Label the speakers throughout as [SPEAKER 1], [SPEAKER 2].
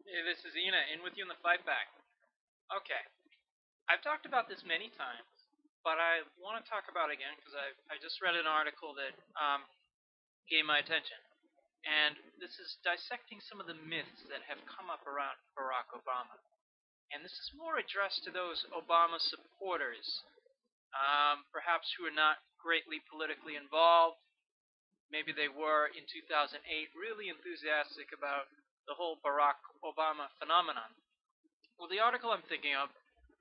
[SPEAKER 1] Hey, this is Ina, in with you in the fight back. Okay, I've talked about this many times, but I want to talk about it again because I just read an article that gave my attention. And this is dissecting some of the myths that have come up around Barack Obama. And this is more addressed to those Obama supporters, perhaps who are not greatly politically involved. Maybe they were in 2008 really enthusiastic about the whole Barack Obama phenomenon. Well, the article I'm thinking of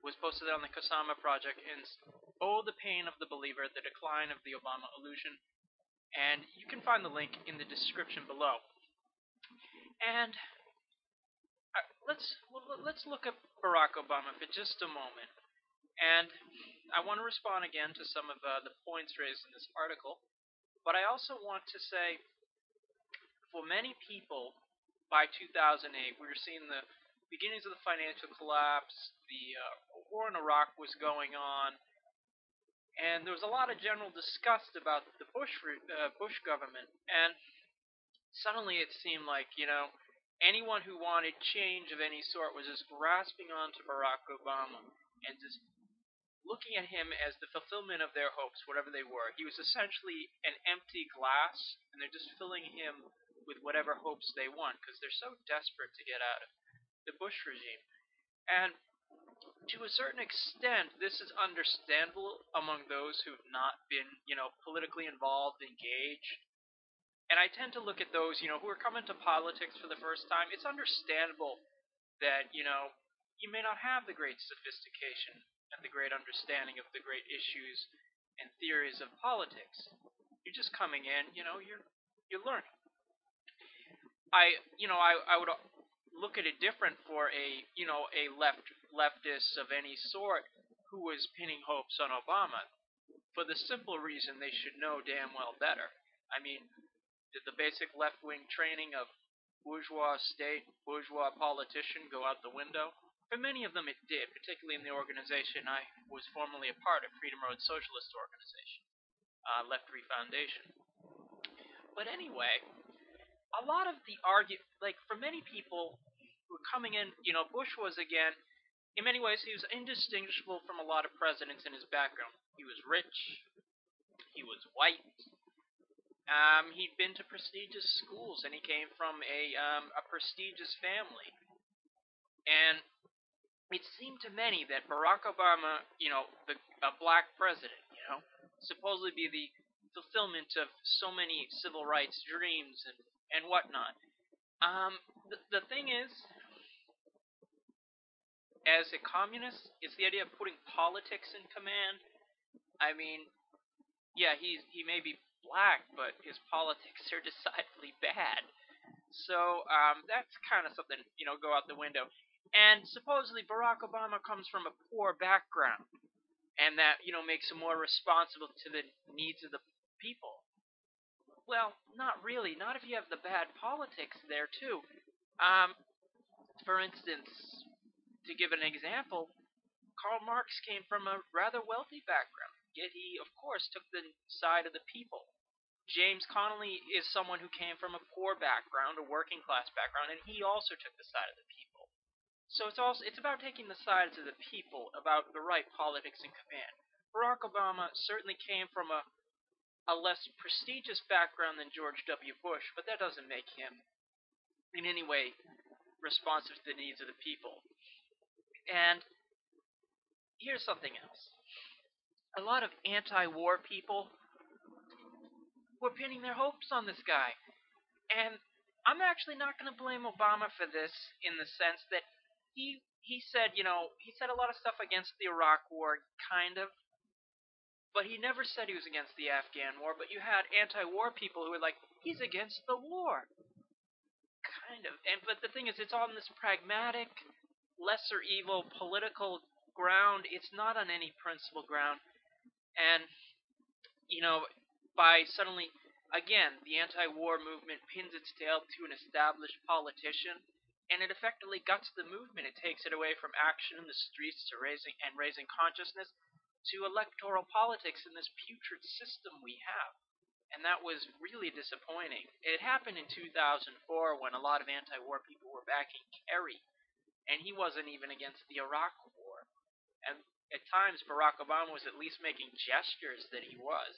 [SPEAKER 1] was posted on the Kasama Project in Oh, the Pain of the Believer, The Decline of the Obama Illusion, and you can find the link in the description below. And let's look at Barack Obama for just a moment. And I want to respond again to some of the points raised in this article, but I also want to say for many people by 2008, we were seeing the beginnings of the financial collapse, the war in Iraq was going on, and there was a lot of general disgust about the Bush government. And suddenly it seemed like anyone who wanted change of any sort was just grasping onto Barack Obama and just looking at him as the fulfillment of their hopes, whatever they were. He was essentially an empty glass, and they're just filling him with whatever hopes they want because they're so desperate to get out of the Bush regime. And to a certain extent, this is understandable among those who've not been, politically involved, engaged. And I tend to look at those, who are coming to politics for the first time. It's understandable that, you may not have the great sophistication and the great understanding of the great issues and theories of politics. You're just coming in, you're learning. I would look at it different for a leftist of any sort who was pinning hopes on Obama for the simple reason they should know damn well better. I mean, did the basic left-wing training of bourgeois state, bourgeois politician go out the window? For many of them it did, particularly in the organization I was formerly a part of, Freedom Road Socialist Organization, Left 3 Foundation. But anyway, a lot of the for many people who were coming in, Bush was again, in many ways, he was indistinguishable from a lot of presidents in his background. He was rich, he was white, he'd been to prestigious schools, and he came from a prestigious family. And it seemed to many that Barack Obama, a black president, supposedly be the fulfillment of so many civil rights dreams and whatnot. The thing is, as a communist, it's the idea of putting politics in command. I mean, yeah, he may be black, but his politics are decidedly bad. So that's kind of something, go out the window. And supposedly Barack Obama comes from a poor background, and that makes him more responsible to the needs of the people. Well, not really. Not if you have the bad politics there too. Um, for instance, to give an example, Karl Marx came from a rather wealthy background, yet he, of course, took the side of the people. James Connolly is someone who came from a poor background, a working class background, and he also took the side of the people. So it's about taking the sides of the people, about the right politics in command. Barack Obama certainly came from a less prestigious background than George W. Bush, but that doesn't make him in any way responsive to the needs of the people. And here's something else. A lot of anti-war people were pinning their hopes on this guy. And I'm actually not going to blame Obama for this in the sense that he said, he said a lot of stuff against the Iraq war, kind of, but he never said he was against the Afghan war. But you had anti-war people who were like, he's against the war, kind of. But the thing is, it's on this pragmatic, lesser evil political ground. It's not on any principle ground. And by suddenly, again, the anti-war movement pins its tail to an established politician, and it effectively guts the movement. It takes it away from action in the streets to raising consciousness to electoral politics in this putrid system we have. and that was really disappointing. It happened in 2004 when a lot of anti-war people were backing Kerry, and he wasn't even against the Iraq War. And at times, Barack Obama was at least making gestures that he was.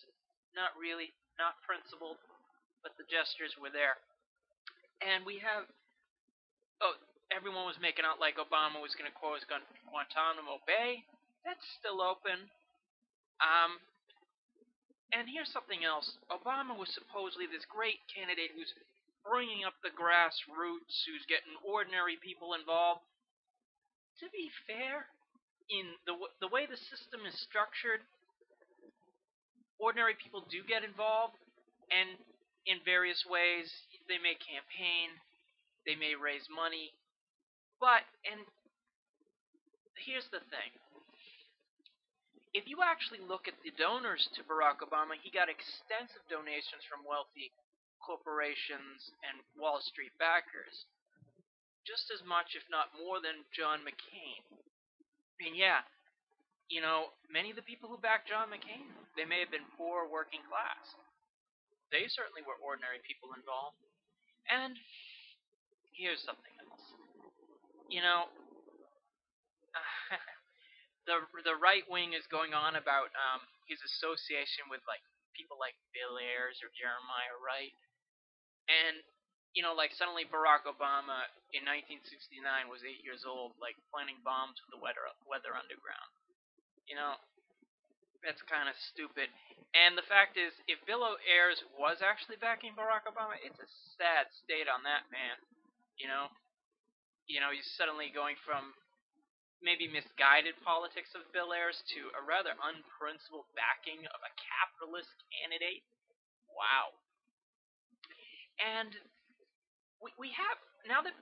[SPEAKER 1] Not really, not principled, but the gestures were there. And we have, oh, everyone was making out like Obama was going to close Guantanamo Bay. That's still open. And here's something else. Obama was supposedly this great candidate who's bringing up the grassroots, who's getting ordinary people involved. To be fair, in the way the system is structured, ordinary people do get involved, and in various ways, they may campaign, they may raise money, and here's the thing. If you actually look at the donors to Barack Obama, he got extensive donations from wealthy corporations and Wall Street backers. Just as much, if not more, than John McCain. And yeah, many of the people who backed John McCain, they may have been poor working class. They certainly were ordinary people involved. And here's something else. The right wing is going on about his association with people like Bill Ayers or Jeremiah Wright, and suddenly Barack Obama in 1969 was 8 years old, planting bombs with the Weather Underground. That's kind of stupid. And the fact is, if Bill Ayers was actually backing Barack Obama, it's a sad state on that man. He's suddenly going from maybe misguided politics of Bill Ayers to a rather unprincipled backing of a capitalist candidate. Wow. And we have now that,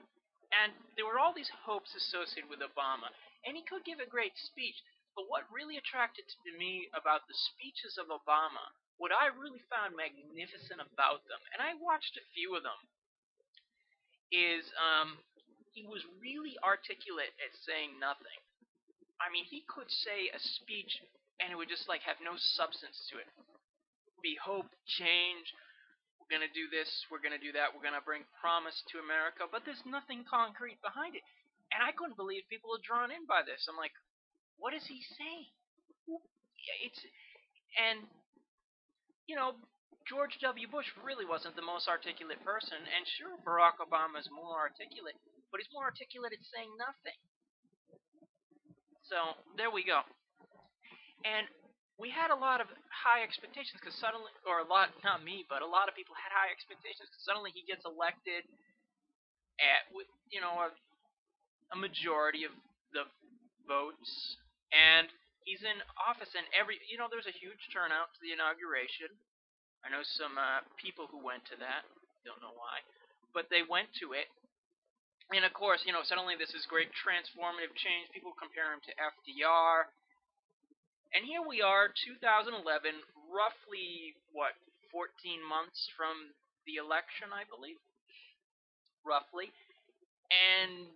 [SPEAKER 1] and there were all these hopes associated with Obama, and he could give a great speech. But what really attracted to me about the speeches of Obama, what I really found magnificent about them, and I watched a few of them, is he was really articulate at saying nothing. I mean, he could say a speech and it would just have no substance to it. Be hope, change, we're going to do this, we're going to do that, we're going to bring promise to America, but there's nothing concrete behind it. And I couldn't believe people were drawn in by this. I'm like, what is he saying? George W. Bush really wasn't the most articulate person, and sure, Barack Obama is more articulate, but he's more articulate at saying nothing. So, there we go. And we had a lot of high expectations, because suddenly, or a lot, not me, but a lot of people had high expectations, because suddenly he gets elected with, a majority of the votes, and he's in office, and there's a huge turnout to the inauguration. I know some people who went to that. Don't know why. But they went to it. And of course, suddenly this is great transformative change. People compare him to FDR. And here we are, 2011, roughly, 14 months from the election, I believe? Roughly. And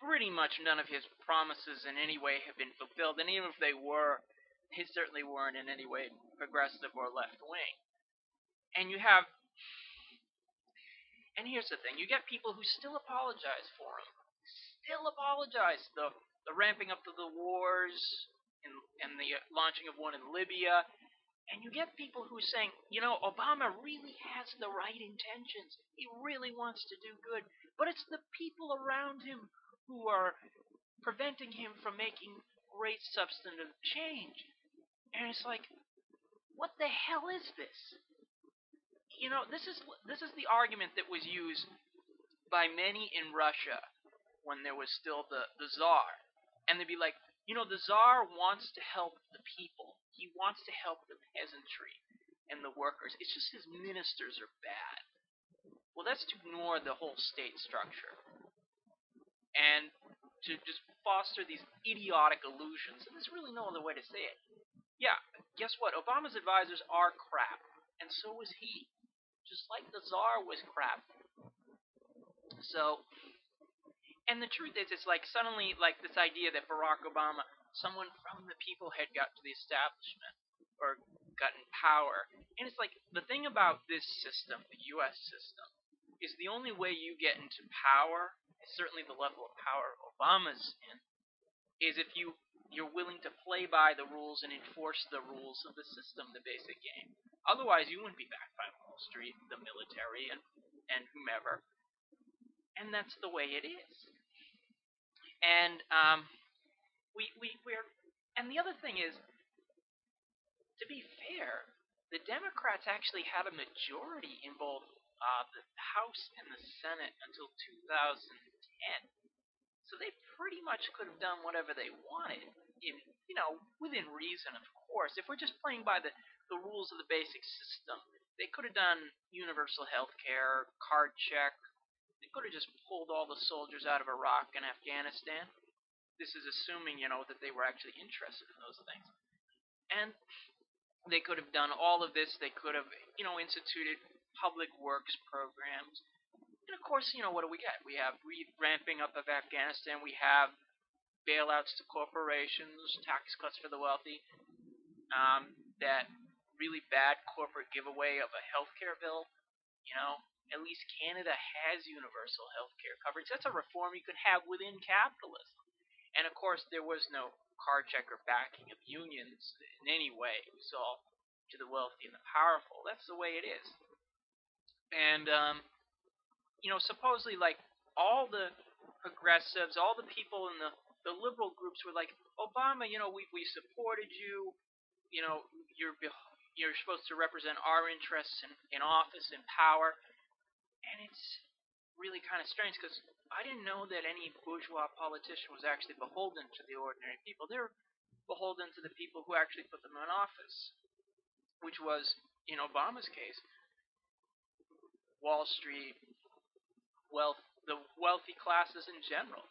[SPEAKER 1] pretty much none of his promises in any way have been fulfilled. And even if they were, they certainly weren't in any way progressive or left-wing. And here's the thing, you get people who still apologize for him. Still apologize. The ramping up of the wars, and the launching of one in Libya. And you get people who are saying, Obama really has the right intentions. He really wants to do good. But it's the people around him who are preventing him from making great substantive change. And it's like, what the hell is this? This is the argument that was used by many in Russia when there was still the Tsar. And they'd be like, the Tsar wants to help the people. He wants to help the peasantry and the workers. It's just his ministers are bad. Well, that's to ignore the whole state structure. And to just foster these idiotic illusions. And there's really no other way to say it. Yeah, guess what? Obama's advisors are crap. And so was he. Just like the Tsar was crap. So, and the truth is, it's suddenly this idea that Barack Obama, someone from the people, had got to the establishment, or gotten power. And it's like, the thing about this system, the U.S. system, is the only way you get into power, certainly the level of power Obama's in, is if you're willing to play by the rules and enforce the rules of the system, the basic game. Otherwise, you wouldn't be backed by Wall Street, the military, and whomever. And that's the way it is. And we're and the other thing is, to be fair, the Democrats actually had a majority in both the House and the Senate until 2010. So they pretty much could have done whatever they wanted, within reason, of course. If we're just playing by the rules of the basic system, they could have done universal health care, card check. They could have just pulled all the soldiers out of Iraq and Afghanistan. This is assuming, that they were actually interested in those things. And they could have done all of this. They could have, instituted public works programs. And of course, what do we get? We have ramping up of Afghanistan. We have bailouts to corporations, tax cuts for the wealthy, that really bad corporate giveaway of a healthcare bill. At least Canada has universal healthcare coverage. That's a reform you could have within capitalism. And of course, there was no card check or backing of unions in any way. It was all to the wealthy and the powerful. That's the way it is. And supposedly, like, all the progressives, all the people in the liberal groups were like, Obama, we supported you. You're supposed to represent our interests in office and power. And it's really kind of strange, because I didn't know that any bourgeois politician was actually beholden to the ordinary people. They're beholden to the people who actually put them in office, which was, in Obama's case, Wall Street, the wealthy classes in general.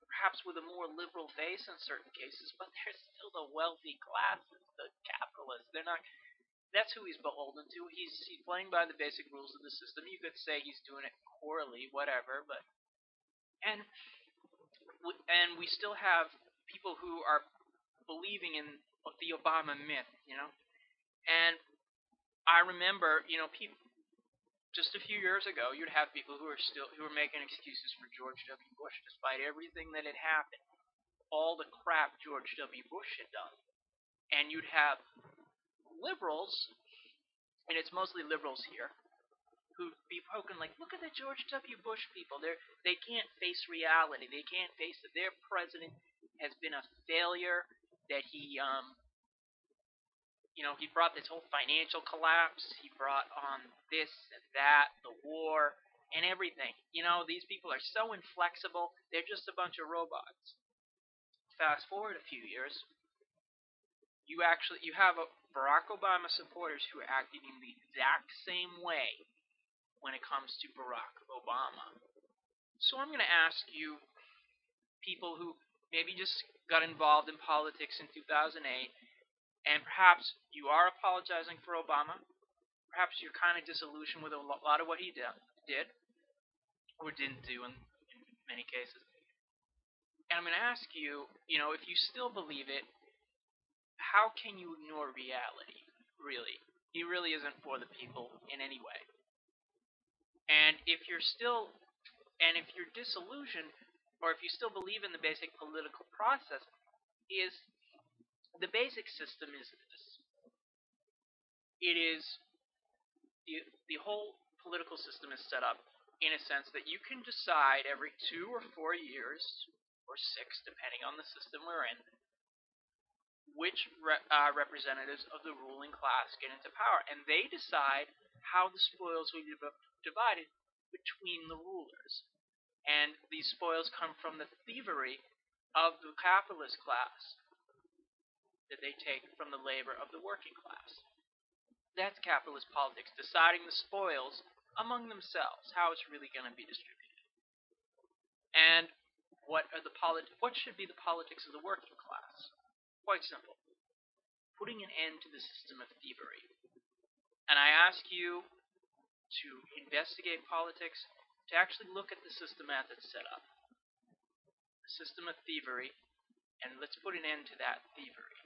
[SPEAKER 1] Perhaps with a more liberal face in certain cases, but they're still the wealthy classes, the capitalists. They're not. That's who he's beholden to. He's playing by the basic rules of the system. You could say he's doing it poorly, whatever, but and we still have people who are believing in the Obama myth, And I remember, people just a few years ago, you'd have people who were making excuses for George W. Bush, despite everything that had happened, all the crap George W. Bush had done, and you'd have liberals, and it's mostly liberals here, who'd be poking like, look at the George W. Bush people. They can't face reality. They can't face that their president has been a failure, that he brought this whole financial collapse. He brought on this and that, the war, and everything. These people are so inflexible. They're just a bunch of robots. Fast forward a few years, you have Barack Obama supporters who are acting in the exact same way when it comes to Barack Obama. So I'm going to ask you, people who maybe just got involved in politics in 2008, and perhaps you are apologizing for Obama. Perhaps you're kind of disillusioned with a lot of what he did, or didn't do in many cases. And I'm going to ask you, if you still believe it, how can you ignore reality, really? He really isn't for the people in any way. And if you're disillusioned, or if you still believe in the basic political process, the basic system is this. It is the whole political system is set up in a sense that you can decide every 2 or 4 years, or 6, depending on the system we're in, which representatives of the ruling class get into power. And they decide how the spoils will be divided between the rulers. And these spoils come from the thievery of the capitalist class that they take from the labor of the working class. That's capitalist politics, deciding the spoils among themselves, how it's really going to be distributed. And what should be the politics of the working class? Quite simple. Putting an end to the system of thievery. And I ask you to investigate politics, to actually look at the system as it's set up. The system of thievery, and let's put an end to that thievery.